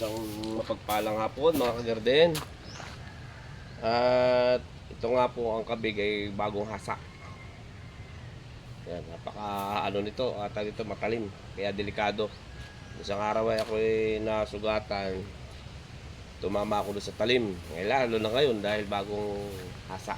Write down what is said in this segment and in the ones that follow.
Isang mapagpalang hapon mga kagarden. At ito nga po ang kabig ay bagong hasa. Yan, napaka ano nito, tawag dito matalim, kaya delikado. Isang araw ay ako'y nasugatan. Tumama ako doon sa talim. Ngayon lalo na ngayon dahil bagong hasa.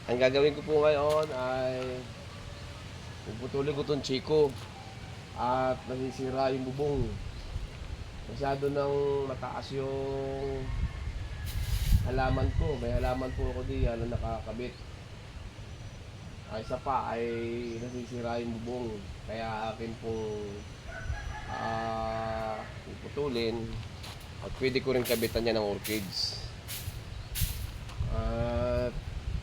Ang gagawin ko po ngayon ay puputulin ko itong chiko at nasisira yung bubong. Masyado nang mataas yung halaman ko. May halaman po ako diyan na nakakabit. Ay isa pa ay nasisira yung bubong. Kaya akin pong puputulin. At pwede ko rin kabitan niya ng orchids. At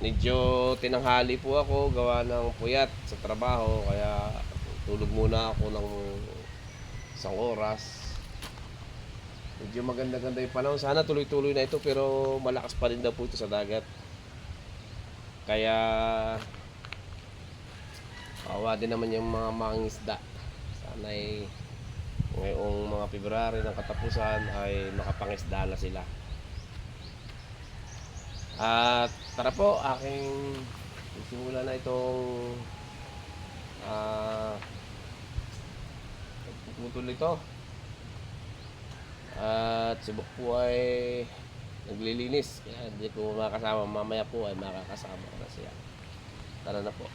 medyo tinanghali po ako, gawa ng puyat sa trabaho. Kaya tulog muna ako ng isang oras. Medyo maganda-ganda yung panahon. Sana tuloy-tuloy na ito, pero malakas pa rin daw po ito sa dagat. Kaya kawawa din naman yung mga mangingisda. Sana ay ngayong mga February ng katapusan ay makapangisda na sila. At tara po, aking simula na itong puputol ito. At si Bok po ay naglilinis, kaya hindi ko makakasama. Mamaya po ay makakasama ko na siya. Tara na po.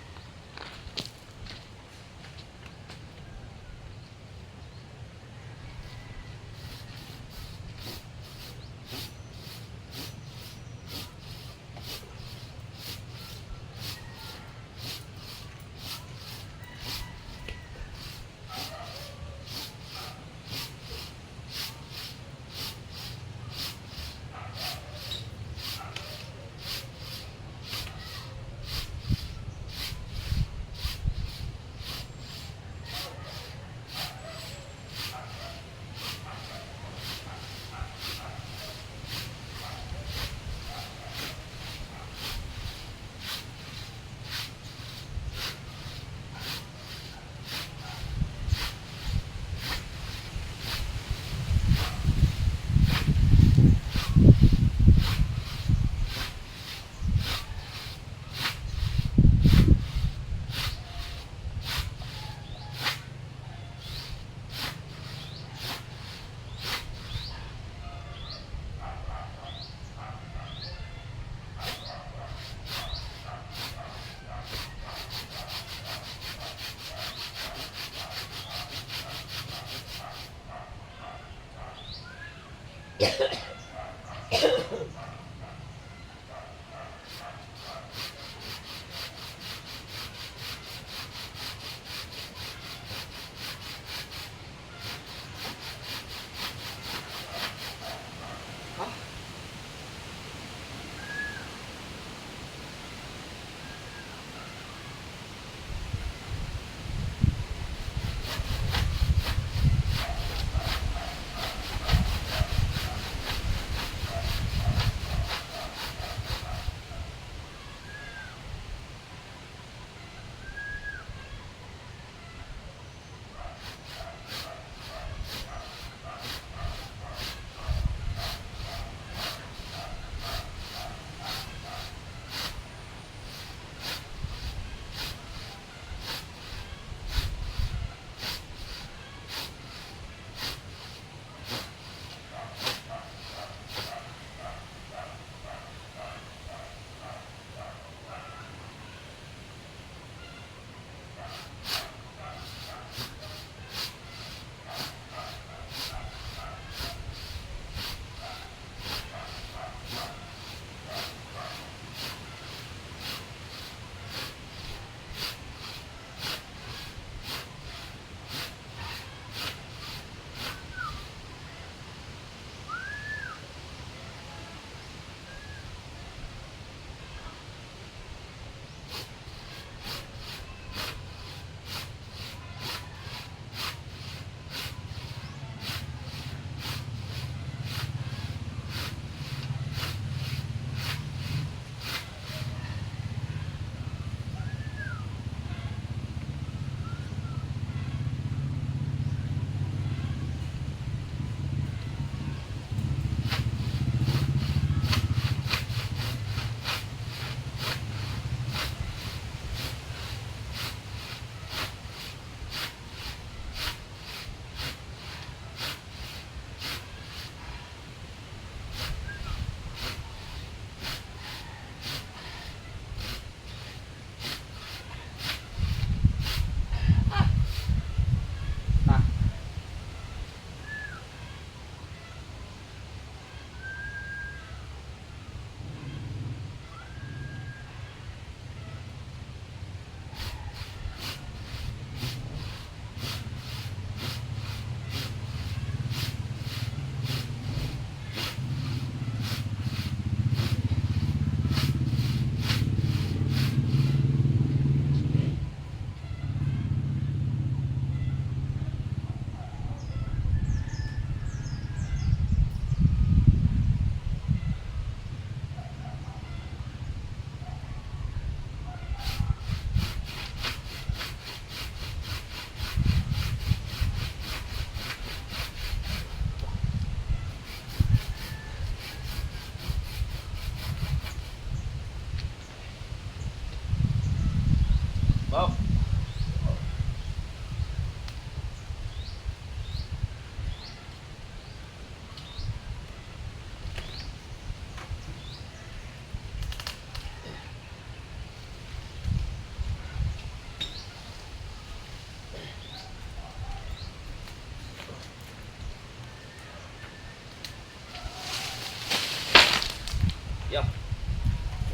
Yeah.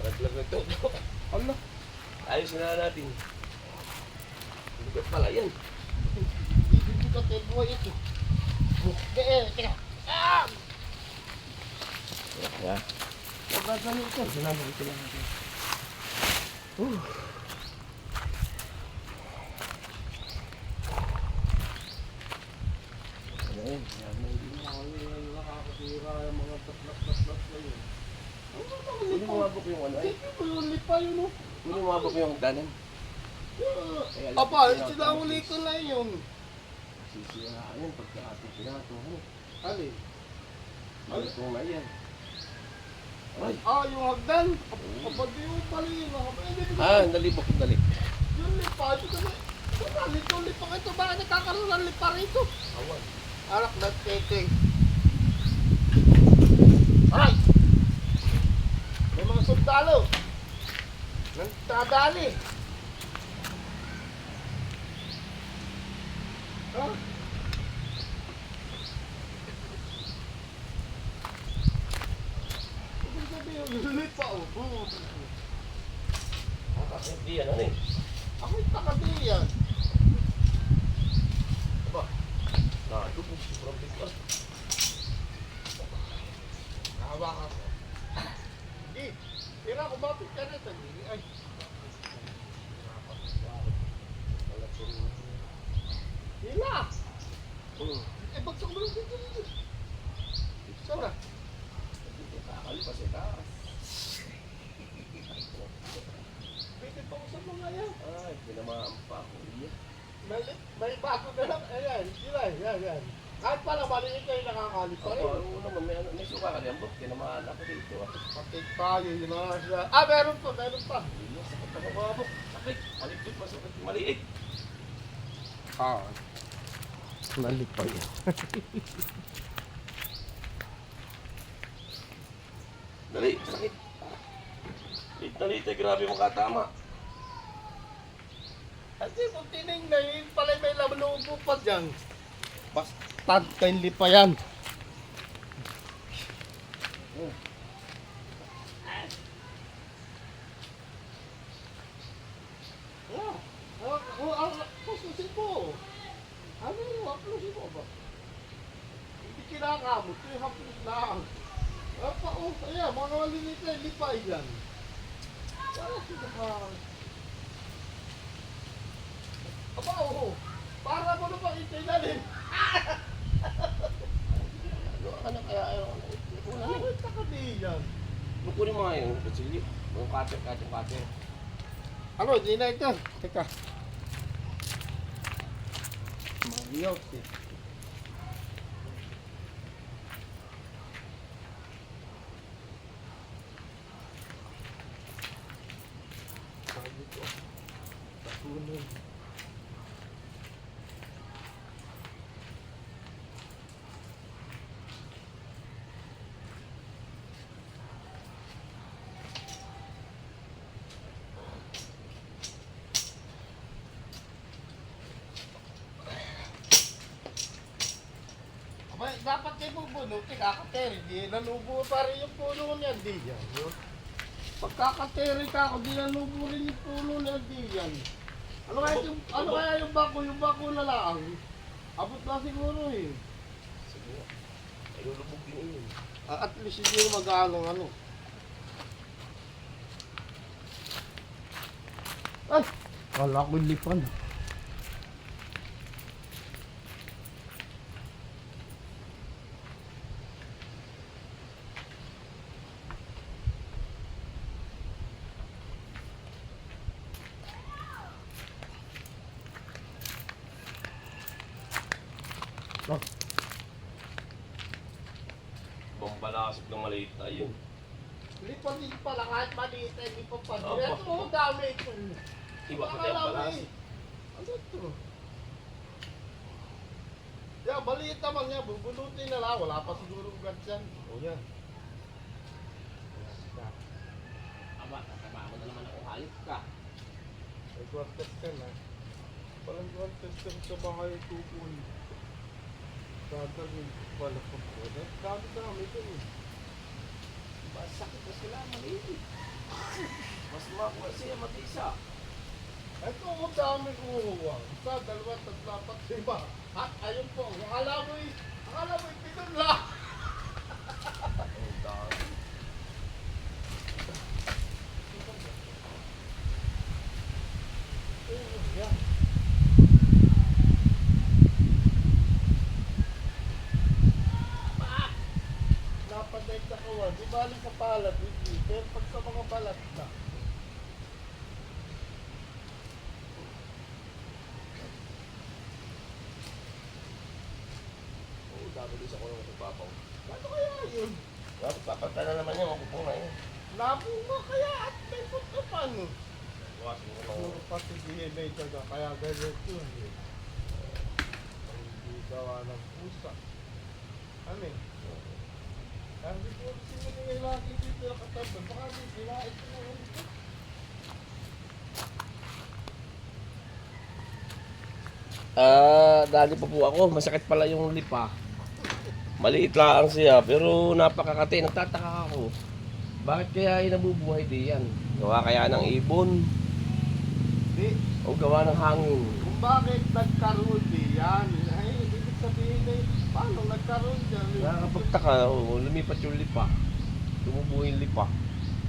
Naglag na ito. Ano? Ayos na natin. Bigat pala yan. Hindi ko tayo buhay ito. Teka. Ah! Yeah. Magagano ito. Salamat ito lang natin. Ayun. Hindi na ako nakakasira yung mga tatlak-tatlak na yun. Hindi mo mabok yung ano eh. Hindi mo lipa yun oh. Hindi mo mabok yung danan. Apa, sinahuli ko na yun. Sisiraan yan pagka ating pinatuhan. Alin? Ito na yan. Ay. Ah, yung hagdan. Kapag yung pala yun. Nalibok. Dali. Yung lipa, ito kasi. Ito lipa ito. Bakit nagkakaroon ng lipa rito? Awan. Arak na teting. Ay! May mga sundalo. Nagtadali. Ah? Ibig sabihin, lipa oh. Kasi hindi yan ano eh. Ako'y takadiyan. Aba. Nakadubog. Sobrang bigat. Nakawakan ko. Hindi. Tira, kumapit ka na. Ay. Hila! Eh, bagsak mo lang dito. Saan na? Kakalipas sa taas. Pwede pa ko sa mga yan. Ay, pinamaan pa ako. May bago na lang. Ayan, sila. Yan. Kahit pala maliit kayo nakakalit pa rin. Oo naman, may suka ka diyan, bro. Tinamaan ako dito. Patik tayo, yun na siya. Ah, meron pa. Iya, sakit ako mabok. Sakit. Malikot, masakit. Maliit. Ah. Nalipay yan. Dali, sakit. Lit na lit, grabe mong katama. Kasi kung tinignan, yun pala may labanubo pa dyan. Bastard kayo lipa yan. Pususin po. Ano yung haplusin mo ba? Hindi kinakamot, yung haplos lang. Apa, ayan, mga malinit na lipa yan. Para sinakang. Aba, para mo na bang itinalim? Ano kaya ayaw? Bakit nakadiyan? Kukunin mo nga yung kutsilyo. Yung cutter. Ano, di na ito. Teka. Mario, sabi ko, patuloy. Abay, dapat kayo bubunuti, kakateri. Di nanubo pa rin yung puno niya, di yan. Pagkakateri ka ako, di nanubo rin yung puno niya, di yan. Ano kaya yung bako na lang? Abot na siguro eh. Siguro. Ay, lulubog din yun. At least hindi mag-ano ano. Ay! Kala ko lipan. Oh. Bambalasok ng maliit na yun. Lipan din pala kahit maliit ay lipan pa. Opo. Ito mo dami ito. Iba ka din balas. Ano ito? Yan, maliit naman niya. Bubunutin na lang. Wala pa siguro ugat dyan. O yan. Aba, tataba mo na naman ako halit ka. May quarters ka na. Parang quarters ka sa bahay tupoy. Gagawin ko pala po. Dami ito eh. Ba, sakit na sila. maliit. Mas makuha siya, matisa. Ito ang dami kuha. Isa, dalawa, tatlo, apat, lima. At ayun po, akala mo ipinun lang. Ang dami. Yan. Napadayag sa kawan, di bali sa palat, hindi. Pero pag sa mga balat na. Oo, dami din sa kulong nagpapaw. Ano kaya yun? Papatay na naman yan, mapupunga yun. Nabunga kaya at may punta pa no? Iwasin mo Ano naman. pati DNA talaga, kaya ganyan yun eh. Hindi gawa ng pusa. Ano eh? Kaya hindi ko rin sinuningay lagi dito yung katabang. Baka di, sinait ko na rin. Dali pa po ako, masakit pala yung lipa. Maliit lang siya, pero napakakati. Nagtataka ako. Bakit kaya yung nabubuhay di yan? Gawa kaya ng ibon? Hindi. O gawa ng hangin? Kung bakit nagkaroon di yan, ay ibig sabihin eh, paano nagkaroon dyan? Nakakapagtaka, lumipat yung lipa. Tumubuhay yung lipa.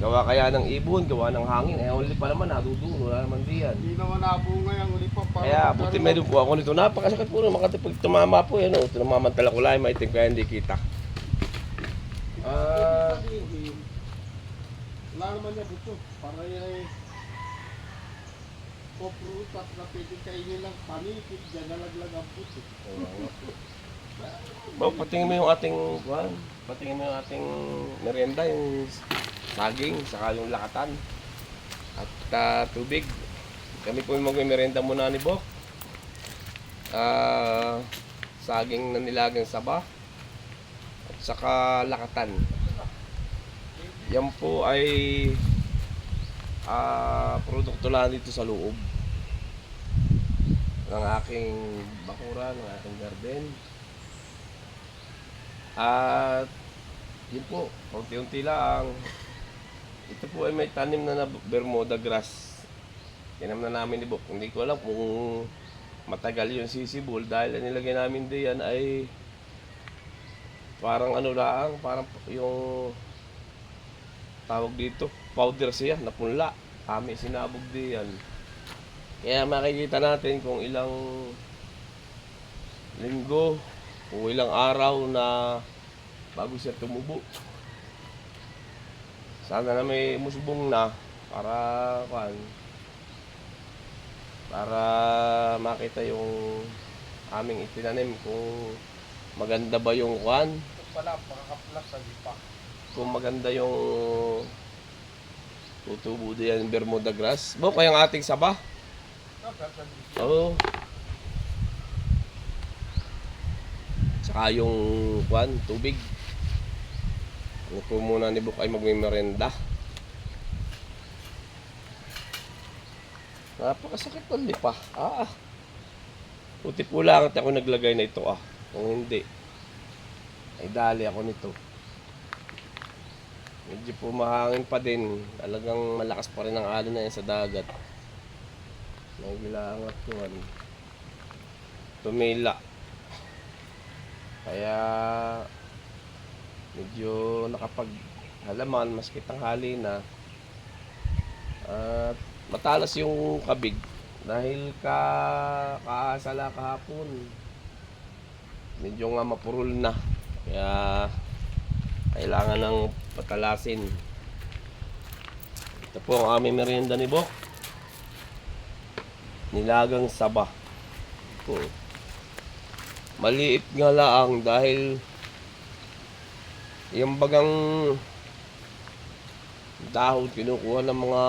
Gawa kaya ng ibon, gawa ng hangin. Eh, yung lipa naman, nadudulo, wala naman di yan. Hindi naman nabunga yung ulipa pa. Kaya, buti meron po ako nito. Napakasakit po naman kasi pag tumama po yan. Tumamantala ko lang, maitim kaya hindi kita. Wala naman niya buto. Para yan ay poprutas na pwede kainin lang panikit dyan, nalaglag ang puto. Patingin mo yung ating, patingin mo yung ating merienda, yung saging, saka yung lakatan. At tubig. Kami po yung mag-merienda muna ni Bok. Saging na nilagang saba. At saka lakatan. Yan po ay produkto lang dito sa loob ng aking bakura, ng aking garden. At yun po, unti-unti lang. Ito po ay may tanim na Bermuda grass. Tinam na namin ni Bok. Hindi ko alam kung matagal yung sisibol dahil ang nilagay namin diyan ay parang ano lang, parang yung tawag dito, powder siya, napunla. Kami sinabog diyan. Kaya makikita natin kung ilang linggo o ilang araw na bago siya tumubo. Sana na may musbong na para makita yung aming itinanim kung maganda ba yung Ito pala, makakaplas sa lipa. kung maganda yung tutubo diyan yung Bermuda grass. Bo, kayang ating saba. Oo. Saka yung tubig. Ano po muna ni Buk ay magmimerenda. Napakasakit ng lipa. Puti po lang at ako naglagay na ito Kung hindi, ay dali ako nito. Medyo po mahangin pa din. Talagang malakas pa rin ang alon na yan sa dagat. Nagilangat yun. Tumila. Kaya medyo nakapag-halaman maski tanghali na. At matalas yung kabig dahil kaasala kahapon. Medyo nga mapurol na. Kaya kailangan ng patalasin. Ito po ang aming merienda ni Bok. Nilagang saba. Po. Maliit nga lang dahil yung bagang dahon kinukuha ng mga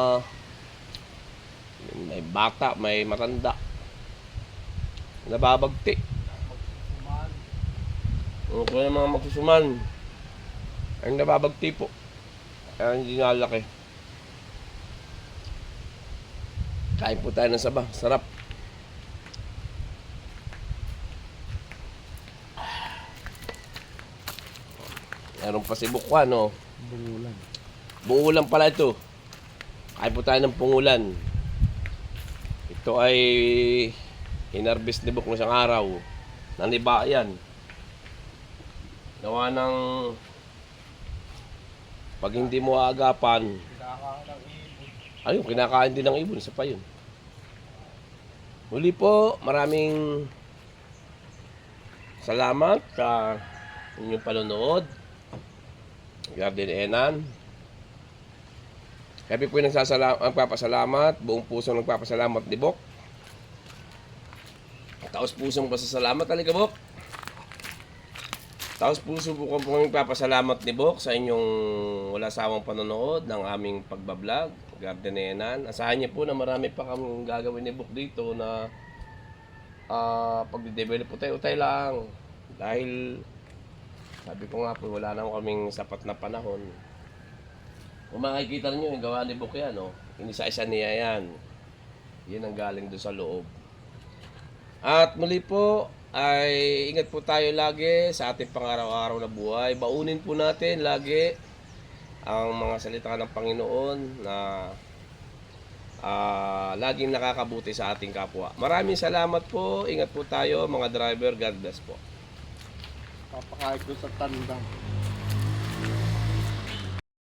may bata, may matanda. Nababagti. Kinukuha ng mga magsusuman. Ang nababagti po. Kaya hindi nalaki. Kain po tayo ng saba. Sarap. Meron pa si Bukwan, no? Bungulan. Bungulan pala ito. Kain po tayo ng pungulan. Ito ay inarbis ni Bok ng isang araw. Naniba yan. Gawa ng pag hindi mo aagapan, Kinakain ng ibon. ayun, kinakain din ng ibon. Isa pa yun. Muli po, maraming salamat sa inyong panonood. Garden Enan. Kami po yung nagpapasalamat. Buong puso nagpapasalamat ni Bok. Taos pusong pasasalamat. Halika, Bok. Taos puso po kami nagpapasalamat ni Bok sa inyong wala sawang panonood ng aming pagbablog. Garden Enan. Asahan niyo po na marami pa kami gagawin ni Bok dito na pagde-develop po tayo lang. Dahil sabi ko nga po, wala naman kaming sapat na panahon. Kung makikita niyo yung gawa ni Bok yan, inisa-isa niya yan. Yan ang galing doon sa loob. At muli po, ay ingat po tayo lagi sa ating pang-araw-araw na buhay. Baunin po natin lagi ang mga salita ng Panginoon na laging nakakabuti sa ating kapwa. Maraming salamat po. Ingat po tayo mga driver. God bless po. Papakain ko sa tandang.